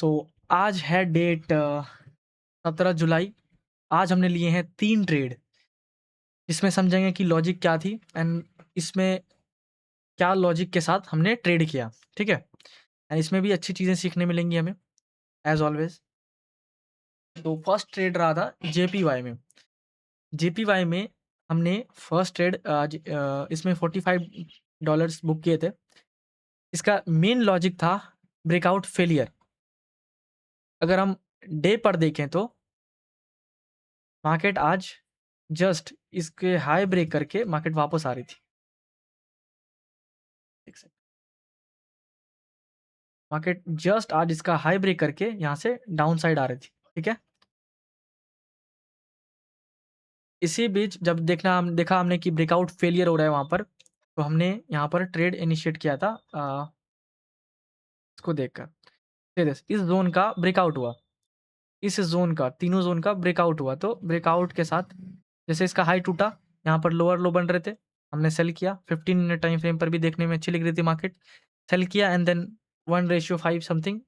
सो आज है डेट 17 जुलाई। आज हमने लिए हैं 3 ट्रेड, जिसमें समझेंगे कि लॉजिक क्या थी एंड इसमें क्या लॉजिक के साथ हमने ट्रेड किया, ठीक है? एंड इसमें भी अच्छी चीज़ें सीखने मिलेंगी हमें एज़ ऑलवेज़। तो फर्स्ट ट्रेड रहा था जेपीवाई में। जेपीवाई में हमने फर्स्ट ट्रेड इसमें $45 बुक किए थे। इसका मेन लॉजिक था ब्रेकआउट फेलियर। अगर हम डे पर देखें तो मार्केट आज जस्ट इसके हाई ब्रेक करके मार्केट वापस आ रही थी। एक सेकंड। मार्केट जस्ट आज इसका हाई ब्रेक करके यहाँ से डाउन साइड आ रही थी, ठीक है? इसी बीच जब देखा हमने कि ब्रेकआउट फेलियर हो रहा है वहाँ पर, तो हमने यहाँ पर ट्रेड इनिशिएट किया था इसको देखकर। इस ज़ोन का ब्रेकआउट हुआ, इस ज़ोन का, तीनों ज़ोन का ब्रेकआउट हुआ, तो ब्रेकआउट के साथ जैसे इसका हाई टूटा, यहाँ पर लोअर लो बन रहे थे, हमने सेल किया। 15 मिनट टाइम फ्रेम पर भी देखने में अच्छी लग रही थी मार्केट, सेल किया एंड देन 1:5 समथिंग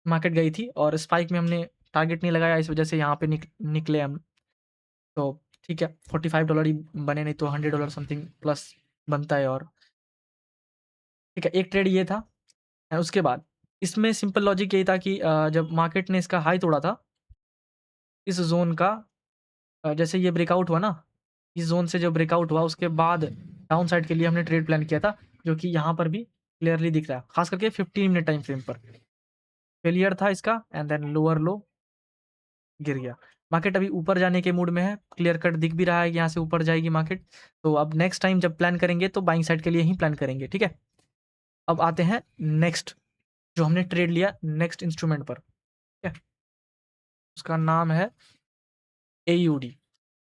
मार्केट गई थी और स्पाइक में हमने टारगेट नहीं लगाया, इस वजह से यहाँ पे निकले हम। तो ठीक है, $45 ही बने, नहीं तो $100 समथिंग प्लस बनता है। और ठीक है, एक ट्रेड ये था। उसके बाद इसमें सिंपल लॉजिक यही था कि जब मार्केट ने इसका हाई तोड़ा था इस जोन का, जैसे ये ब्रेकआउट हुआ ना, इस जोन से जो ब्रेकआउट हुआ उसके बाद डाउन साइड के लिए हमने ट्रेड प्लान किया था, जो कि यहाँ पर भी क्लियरली दिख रहा है, खास करके 15 मिनट टाइम फ्रेम पर फेलियर था इसका एंड देन लोअर लो गिर गया। मार्केट अभी ऊपर जाने के मूड में है, क्लियर कट दिख भी रहा है कि यहाँ से ऊपर जाएगी मार्केट। तो अब नेक्स्ट टाइम जब प्लान करेंगे तो बाइंग साइड के लिए ही प्लान करेंगे, ठीक है? अब आते हैं नेक्स्ट जो हमने ट्रेड लिया नेक्स्ट इंस्ट्रूमेंट पर, ठीक है? उसका नाम है एयूडी।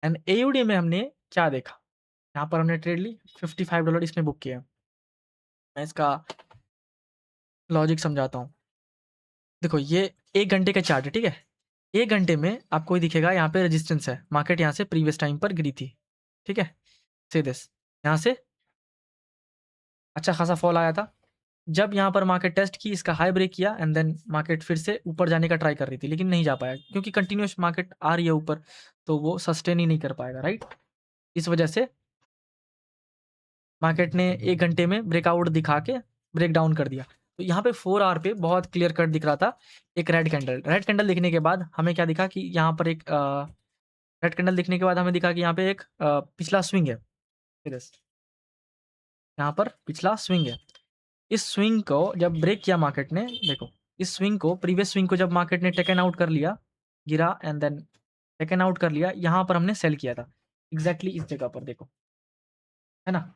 एंड एयूडी में हमने क्या देखा, यहाँ पर हमने ट्रेड ली, $55 इसमें बुक किया। मैं इसका लॉजिक समझाता हूँ। देखो ये 1 घंटे का चार्ट है, ठीक है? 1 घंटे में आपको दिखेगा यहाँ पे रेजिस्टेंस है, मार्केट यहाँ से प्रीवियस टाइम पर गिरी थी, ठीक है? से दिस यहाँ से अच्छा खासा फॉल आया था। जब यहाँ पर मार्केट टेस्ट की, इसका हाई ब्रेक किया एंड देन मार्केट फिर से ऊपर जाने का ट्राई कर रही थी, लेकिन नहीं जा पाया क्योंकि कंटिन्यूअस मार्केट आ रही है ऊपर, तो वो सस्टेन ही नहीं कर पाएगा, राइट? इस वजह से मार्केट ने 1 घंटे में ब्रेकआउट दिखा के ब्रेक डाउन कर दिया। तो यहाँ पे 4 आवर पे बहुत क्लियर कट दिख रहा था एक रेड कैंडल। रेड कैंडल दिखने के बाद हमें क्या दिखा कि यहाँ पर एक रेड कैंडल दिखने के बाद हमें दिखा कि यहाँ पे एक पिछला स्विंग है। यहाँ पर पिछला स्विंग है। इस स्विंग को जब ब्रेक किया मार्केट ने, देखो इस स्विंग को, प्रीवियस स्विंग को जब मार्केट ने टेकन आउट कर लिया, गिरा एंड देन टेकन आउट कर लिया, यहाँ पर हमने सेल किया था एग्जैक्टली इस जगह पर, देखो है ना?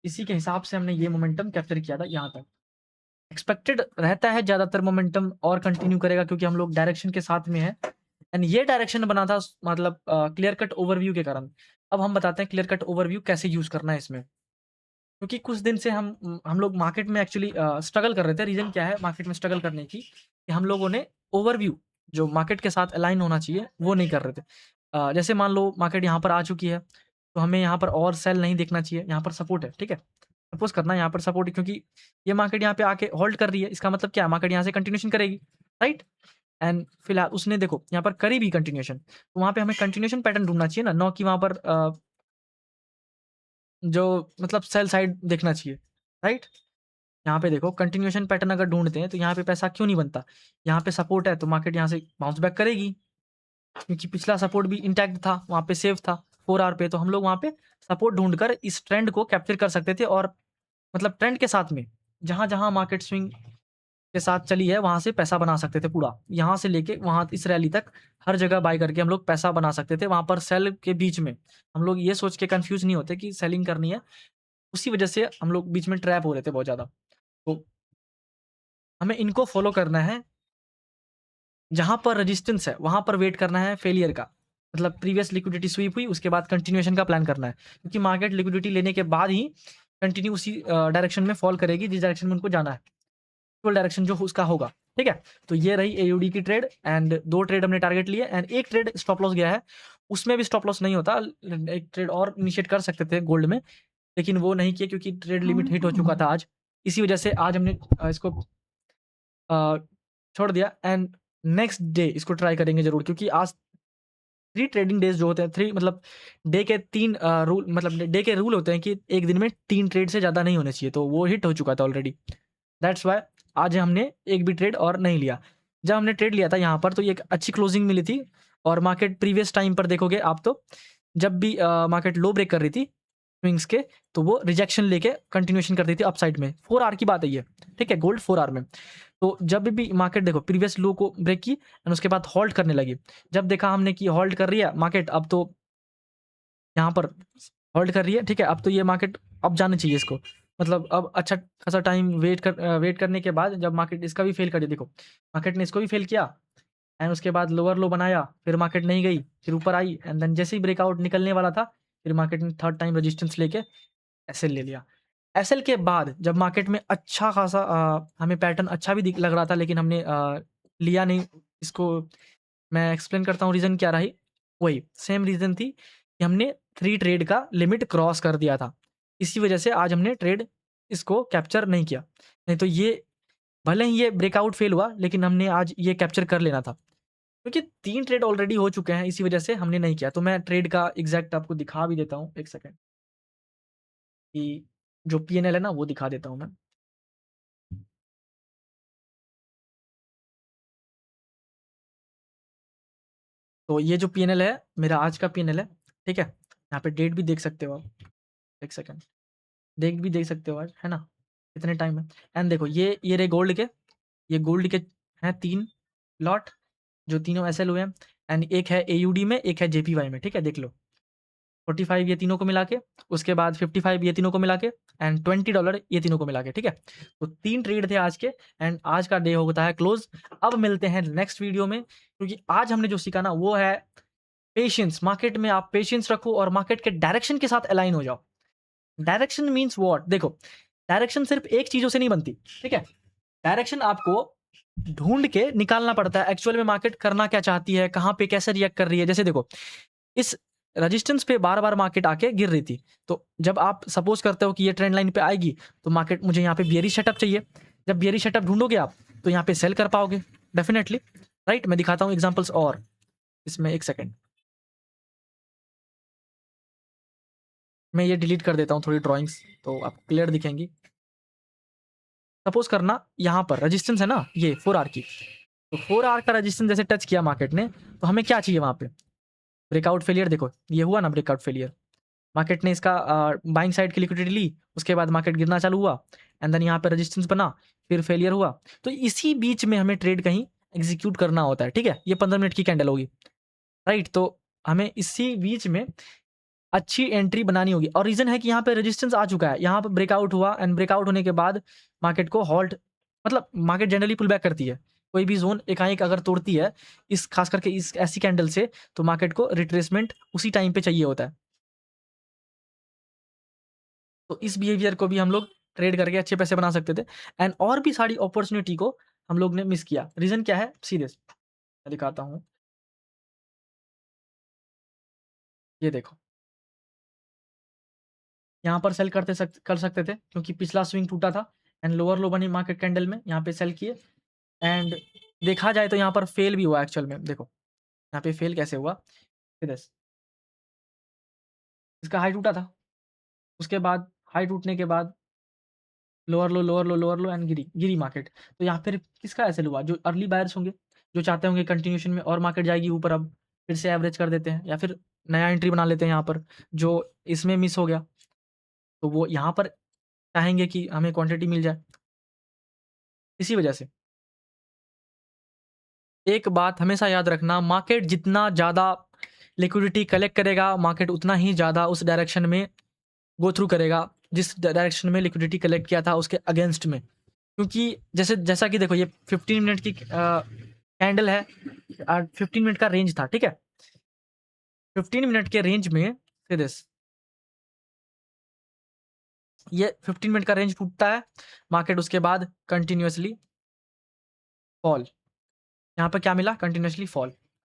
इसी के हिसाब से हमने ये मोमेंटम कैप्चर किया था यहाँ तक। एक्सपेक्टेड रहता है ज़्यादातर मोमेंटम और कंटिन्यू करेगा क्योंकि हम लोग डायरेक्शन के साथ में है एंड ये डायरेक्शन बना था मतलब क्लियर कट ओवरव्यू के कारण। अब हम बताते हैं क्लियर कट ओवरव्यू कैसे यूज़ करना है इसमें, क्योंकि कुछ दिन से हम लोग मार्केट में एक्चुअली स्ट्रगल कर रहे थे। रीज़न क्या है मार्केट में स्ट्रगल करने की, कि हम लोगों ने ओवरव्यू जो मार्केट के साथ अलाइन होना चाहिए वो नहीं कर रहे थे। जैसे मान लो मार्केट यहाँ पर आ चुकी है, तो हमें यहाँ पर और सेल नहीं देखना चाहिए, यहाँ पर सपोर्ट है, ठीक है? सपोज़ करना यहाँ पर सपोर्ट है क्योंकि ये मार्केट यहाँ पे आके होल्ड कर रही है, इसका मतलब क्या है मार्केट यहाँ से कंटिन्यूएशन करेगी, राइट? एंड फिलहाल उसने देखो यहाँ पर करी भी कंटिन्यूएशन, तो वहाँ पे हमें कंटिन्यूएशन पैटर्न ढूँढना चाहिए ना, कि वहाँ पर जो मतलब सेल साइड देखना चाहिए, राइट? यहाँ पे देखो कंटिन्यूएशन पैटर्न अगर ढूँढते हैं तो यहाँ पे पैसा क्यों नहीं बनता? यहाँ पे सपोर्ट है तो मार्केट यहाँ से बाउंस बैक करेगी, क्योंकि पिछला सपोर्ट भी इंटैक्ट था, वहाँ पे सेफ था 4 आवर पे, तो हम लोग वहाँ पे सपोर्ट ढूँढकर इस ट्रेंड को कैप्चर कर सकते थे और मतलब ट्रेंड के साथ में जहाँ-जहाँ मार्केट स्विंग के साथ चली है वहाँ से पैसा बना सकते थे पूरा। यहाँ से लेके वहाँ इस रैली तक हर जगह बाय करके हम लोग पैसा बना सकते थे। वहाँ पर सेल के बीच में हम लोग ये सोच के कन्फ्यूज़ नहीं होते कि सेलिंग करनी है, उसी वजह से हम लोग बीच में ट्रैप हो रहे थे बहुत ज़्यादा। तो हमें इनको फ़ॉलो करना है, जहाँ पर रेजिस्टेंस है वहाँ पर वेट करना है फेलियर का। मतलब प्रीवियस लिक्विडिटी स्वीप हुई उसके बाद कंटिन्यूएशन का प्लान करना है, क्योंकि मार्केट लिक्विडिटी लेने के बाद ही कंटिन्यू उसी डायरेक्शन में फॉल करेगी जिस डायरेक्शन में उनको जाना है। फुल डायरेक्शन जो उसका होगा, ठीक है? तो ये रही एयूडी की ट्रेड एंड 2 ट्रेड हमने टारगेट लिए एंड 1 ट्रेड स्टॉप लॉस गया है। उसमें भी स्टॉप लॉस नहीं होता, 1 ट्रेड और इनिशिएट कर सकते थे गोल्ड में, लेकिन वो नहीं किए क्योंकि ट्रेड लिमिट हिट हो चुका था आज। इसी वजह से आज हमने इसको छोड़ दिया एंड नेक्स्ट डे इसको ट्राई करेंगे ज़रूर, क्योंकि आज 3 ट्रेडिंग डेज़ जो होते हैं, 3 मतलब डे के 3 रूल, मतलब डे के रूल होते हैं कि एक दिन में 3 ट्रेड से ज़्यादा नहीं होने चाहिए, तो वो हिट हो चुका था ऑलरेडी। दैट्स व्हाई आज हमने एक भी ट्रेड और नहीं लिया। जब हमने ट्रेड लिया था यहाँ पर, तो ये एक अच्छी क्लोजिंग मिली थी और मार्केट प्रीवियस टाइम पर देखोगे आप, तो जब भी मार्केट लो ब्रेक कर रही थी स्विंग्स के, तो वो रिजेक्शन लेके कंटिन्यूएशन कर रही थी अपसाइड में। 4 आवर की बात है ये, ठीक है? गोल्ड 4 आवर में। तो जब भी मार्केट देखो प्रीवियस लो को ब्रेक की एंड उसके बाद होल्ड करने लगी। जब देखा हमने कि होल्ड कर रही है मार्केट, अब तो यहाँ पर होल्ड कर रही है, ठीक है? अब तो ये मार्केट अब जाना चाहिए इसको। मतलब अब अच्छा खासा टाइम वेट करने के बाद जब मार्केट इसका भी फेल कर दिया, देखो मार्केट ने इसको भी फेल किया एंड उसके बाद लोअर लो बनाया, फिर मार्केट नहीं गई, फिर ऊपर आई एंड देन जैसे ही ब्रेकआउट निकलने वाला था, फिर मार्केट ने थर्ड टाइम रेजिस्टेंस लेके एसएल ले लिया। एसएल के बाद जब मार्केट में अच्छा खासा हमें पैटर्न अच्छा भी लग रहा था, लेकिन हमने लिया नहीं इसको। मैं एक्सप्लेन करता हूँ रीज़न क्या रही। वही सेम रीज़न थी कि हमने 3 ट्रेड का लिमिट क्रॉस कर दिया था। इसी वजह से आज हमने ट्रेड इसको कैप्चर नहीं किया। नहीं तो ये भले ही ये ब्रेकआउट फेल हुआ, लेकिन हमने आज ये कैप्चर कर लेना था। क्योंकि 3 ट्रेड ऑलरेडी हो चुके हैं, इसी वजह से हमने नहीं किया। तो मैं ट्रेड का एग्ज़ैक्ट आपको दिखा भी देता हूँ, 1 सेकंड, कि जो पीएनएल है ना, वो दिखा देता हूँ मैं। तो ये जो पीएनएल है, मेरा आज का पीएनएल है, ठीक है? यहाँ पे डेट भी देख सकते हो आप, 1 सेकंड। डेट भी देख सकते हो आज, है ना? कितने टाइम है एंड देखो ये रहे गोल्ड के, ये गोल्ड के हैं 3 लॉट, जो तीनों एसएल हुए हैं एंड एक है एयूडी में, एक है जेपीवाई में, ठीक है? देख लो। 45 ये तीनों को मिला के, उसके बाद 55 ये तीनों को मिला के एंड $20 ये तीनों को मिला के, ठीक है? तो 3 ट्रेड थे आज के एंड आज का डे होता है क्लोज़। अब मिलते हैं नेक्स्ट वीडियो में, क्योंकि आज हमने जो सीखा ना, वो है पेशेंस। मार्केट में आप पेशेंस रखो और मार्केट के डायरेक्शन के साथ अलाइन हो जाओ। Direction means what? देखो, डायरेक्शन सिर्फ़ एक चीज़ों से नहीं बनती, ठीक है? डायरेक्शन आपको ढूँढ के निकालना पड़ता है, एक्चुअल में मार्केट करना क्या चाहती है, कहाँ पे कैसे रिएक्ट कर रही है। जैसे देखो, इस रेजिस्टेंस पे बार-बार मार्केट आके गिर रही थी। तो जब आप सपोज़ करते हो कि ये ट्रेंड लाइन पे आएगी, तो मार्केट मुझे यहाँ पे बियरिश सेटअप चाहिए। जब बियरिश सेटअप ढूँढोगे आप, तो यहाँ पे सेल कर पाओगे डेफिनिटली, राइट? मैं दिखाता हूँ एग्ज़ाम्पल्स और इसमें, 1 सेकंड। मैं ये डिलीट कर देता हूँ थोड़ी ड्राइंग्स, तो आपको क्लियर दिखेंगी। सपोज़ करना यहाँ पर रेजिस्टेंस है ना, ये 4 आवर की। तो 4 आवर का रेजिस्टेंस जैसे टच किया मार्केट ने, तो हमें क्या चाहिए वहाँ पे? Breakout failure. देखो, ये हुआ ना ब्रेकआउट फेलियर। मार्केट ने इसका बाइंग साइड की लिक्विडिटी ली, उसके बाद मार्केट गिरना चालू हुआ एंड देन यहाँ पे रेजिस्टेंस बना, फिर फेलियर हुआ। तो इसी बीच में हमें ट्रेड कहीं एग्जीक्यूट करना होता है, ठीक है? ये 15 मिनट की कैंडल होगी, राइट? तो हमें इसी बीच में अच्छी एंट्री बनानी होगी और रीज़न है कि यहाँ पे रेजिस्टेंस आ चुका है। यहाँ पे ब्रेकआउट हुआ एंड ब्रेकआउट होने के बाद मार्केट को हॉल्ट, मतलब मार्केट जनरली पुल बैक करती है। कोई भी ज़ोन एकाएक अगर तोड़ती है, इस खास करके इस ऐसी कैंडल से, तो मार्केट को रिट्रेसमेंट उसी टाइम पे चाहिए होता है। तो इस बिहेवियर को भी हम लोग ट्रेड करके अच्छे पैसे बना सकते थे एंड और भी सारी अपॉर्च्युनिटी को हम लोग ने मिस किया। रीज़न क्या है? सीरियस मैं दिखाता हूँ। ये देखो, यहाँ पर सेल कर सकते थे, क्योंकि पिछला स्विंग टूटा था एंड लोअर लो बनी मार्केट कैंडल में, यहाँ पे सेल किए एंड देखा जाए तो यहाँ पर फेल भी हुआ एक्चुअल में। देखो, यहाँ पे फेल कैसे हुआ? सीरियस, इसका हाई टूटा था, उसके बाद हाई टूटने के बाद lower low, lower low, lower low and Giri market. तो यहाँ पर किसका एसएल हुआ? जो अर्ली बायर्स होंगे, जो चाहते होंगे कंटिन्यूएशन में और मार्केट जाएगी ऊपर, अब फिर से एवरेज कर देते हैं या फिर नया एंट्री बना लेते हैं यहाँ पर, जो इसमें मिस हो गया। तो वो यहाँ पर चाहेंगे कि हमें क्वांटिटी मिल जाए, इसी वजह से। एक बात हमेशा याद रखना, मार्केट जितना ज़्यादा लिक्विडिटी कलेक्ट करेगा, मार्केट उतना ही ज़्यादा उस डायरेक्शन में गो थ्रू करेगा, जिस डायरेक्शन में लिक्विडिटी कलेक्ट किया था उसके अगेंस्ट में। क्योंकि जैसा कि देखो, ये 15 मिनट की कैंडल है, 15 मिनट का रेंज था, ठीक है? 15 मिनट के रेंज में से दिस, ये 15 मिनट का रेंज टूटता है, मार्केट उसके बाद कंटिन्यूअसली फॉल। यहाँ पे क्या मिला? Continuously fall,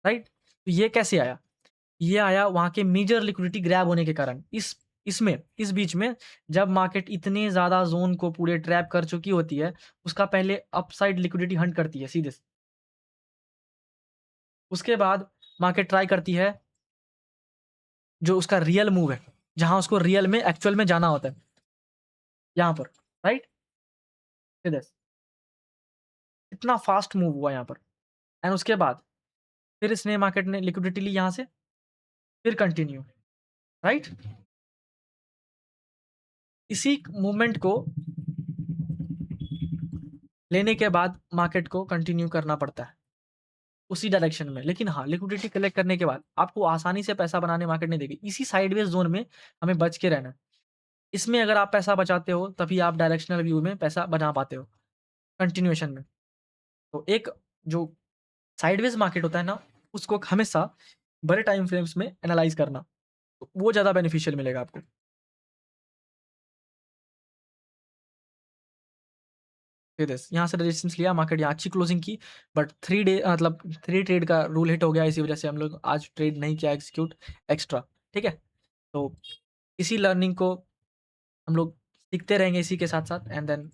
right? तो ये कैसे आया? ये आया वहाँ के मेजर लिक्विडिटी ग्रैब होने के कारण। इस इसमें इस बीच में जब मार्केट इतने ज़्यादा ज़ोन को पूरे ट्रैप कर चुकी होती है, उसका पहले अपसाइड लिक्विडिटी हंट करती है सीधे। उसके बाद मार्केट ट्राई करती है जो उसका रियल मूव है, जहाँ उसको रियल में एक्चुअल में जाना होता है, यहाँ पर, राइट? सीधे। इतना फास्ट मूव हुआ यहाँ पर एंड उसके बाद फिर इसने मार्केट ने लिक्विडिटी ली यहाँ से, फिर कंटिन्यू, राइट? इसी मूवमेंट को लेने के बाद मार्केट को कंटिन्यू करना पड़ता है उसी डायरेक्शन में। लेकिन हाँ, लिक्विडिटी कलेक्ट करने के बाद आपको आसानी से पैसा बनाने मार्केट नहीं देगी। इसी साइडवेज ज़ोन में हमें बच के रहना है। इसमें अगर आप पैसा बचाते हो तभी आप डायरेक्शनल व्यू में पैसा बना पाते हो, कंटिन्यूएशन में। तो एक जो साइडवेज मार्केट होता है ना, उसको हमेशा बड़े टाइम फ्रेम्स में एनालाइज़ करना, तो वो ज़्यादा बेनिफिशियल मिलेगा आपको। फिर दिस यहाँ से रेजिस्टेंस लिया, मार्केट यहाँ अच्छी क्लोजिंग की, बट 3 डे मतलब 3 ट्रेड का रूल हिट हो गया, इसी वजह से हम लोग आज ट्रेड नहीं किया एग्जीक्यूट एक्स्ट्रा, ठीक है? तो इसी लर्निंग को हम लोग सीखते रहेंगे इसी के साथ-साथ एंड देन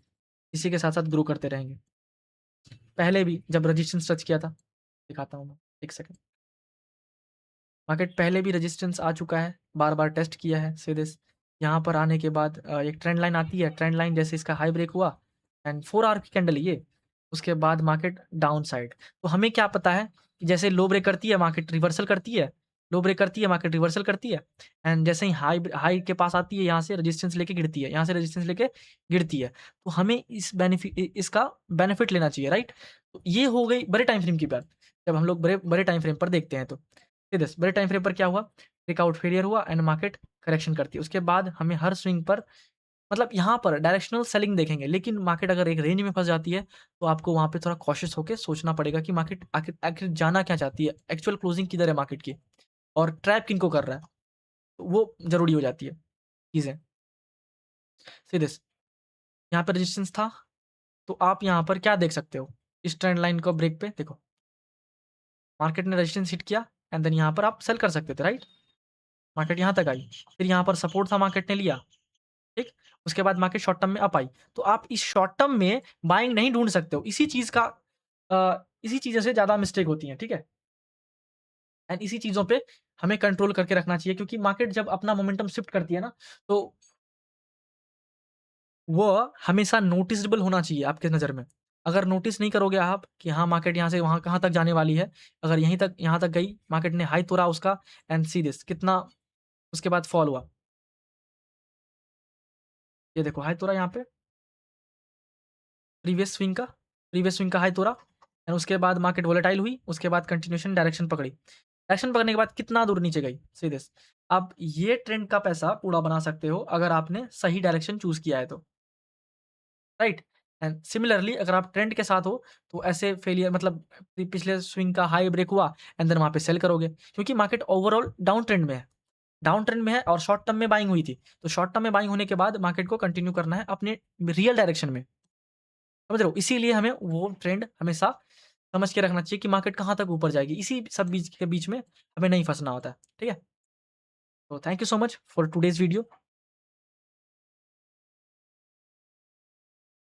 इसी के साथ-साथ ग्रो करते रहेंगे। पहले भी जब रेजिस्टेंस टच किया था, दिखाता हूँ मैं, 1 सेकंड। मार्केट पहले भी रेजिस्टेंस आ चुका है, बार-बार टेस्ट किया है सीधे यहाँ पर आने के बाद एक ट्रेंड लाइन आती है, ट्रेंड लाइन जैसे इसका हाई ब्रेक हुआ एंड 4 आवर की कैंडल है ये, उसके बाद मार्केट डाउन साइड। तो हमें क्या पता है कि जैसे लो ब्रेक करती है मार्केट रिवर्सल करती है, लो ब्रेक करती है मार्केट रिवर्सल करती है एंड जैसे ही हाई हाई के पास आती है, यहाँ से रेजिस्टेंस लेके गिरती है, यहाँ से रेजिस्टेंस लेके गिरती है। तो हमें इसका बेनिफिट लेना चाहिए, राइट? तो ये हो गई बड़े टाइम फ्रेम की बात। जब हम लोग बड़े बड़े टाइम फ्रेम पर देखते हैं तो सीधे बड़े टाइम फ्रेम पर क्या हुआ, ब्रेकआउट फेलियर हुआ एंड मार्केट करेक्शन करती है। उसके बाद हमें हर स्विंग पर मतलब यहाँ पर डायरेक्शनल सेलिंग देखेंगे, लेकिन मार्केट अगर एक रेंज में फँस जाती है, तो आपको वहाँ पे थोड़ा कॉशियस होके सोचना पड़ेगा कि मार्केट आखिर आखिर जाना क्या चाहती है, एक्चुअल क्लोजिंग किधर है मार्केट की और ट्रैप किनको कर रहा है, तो वो ज़रूरी हो जाती है चीज़ें। सीधे यहाँ पे रेजिस्टेंस था, तो आप यहाँ पर क्या देख सकते हो, इस ट्रेंड लाइन को ब्रेक पे देखो, मार्केट ने रेजिस्टेंस हिट किया एंड देन यहाँ पर आप सेल कर सकते थे, राइट? मार्केट यहाँ तक आई, फिर यहाँ पर सपोर्ट था मार्केट ने लिया, ठीक? उसके बाद मार्केट शॉर्ट टर्म में अप आई। तो आप इस शॉर्ट टर्म में बाइंग नहीं ढूँढ सकते हो। इसी चीज़ का इसी चीज़ों से ज़्यादा मिस्टेक होती है, ठीक है? एंड इसी चीज़ों पे हमें कंट्रोल करके रखना चाहिए क्योंकि मार्केट जब अपना मोमेंटम शिफ्ट करती है ना, तो वो हमेशा नोटिसेबल होना चाहिए आपके नज़र में। अगर नोटिस नहीं करोगे आप कि हाँ, मार्केट यहाँ से वहाँ कहाँ तक जाने वाली है, अगर यहीं तक यहाँ तक गई, मार्केट ने हाई तोड़ा उसका एंड सी दिस कितना उसके बाद फॉल हुआ। ये देखो हाई तोड़ा यहाँ पे प्रीवियस स्विंग का हाई तोड़ा एंड उसके बाद मार्केट वोलेटाइल हुई, उसके बाद कंटिन्यूएशन डायरेक्शन पकड़ी। डायरेक्शन पकड़ने के बाद कितना दूर नीचे गई सीधे। आप ये ट्रेंड का पैसा पूरा बना सकते हो अगर आपने सही डायरेक्शन चूज़ किया है तो, राइट? एंड सिमिलरली अगर आप ट्रेंड के साथ हो, तो ऐसे फेलियर मतलब पिछले स्विंग का हाई ब्रेक हुआ एंड देन वहाँ पे सेल करोगे क्योंकि मार्केट ओवरऑल डाउन ट्रेंड में है। डाउन ट्रेंड में है और शॉर्ट टर्म में बाइंग हुई थी। तो शॉर्ट टर्म में बाइंग होने के बाद मार्केट को कंटिन्यू करना है अपने रियल डायरेक्शन में। समझ रहे हो? इसीलिए हमें वो ट्रेंड हमेशा समझ के रखना चाहिए कि मार्केट कहाँ तक ऊपर जाएगी। इसी सब बीच के बीच में हमें नहीं फँसना होता है। ठीक है? तो thank you so much for today's video.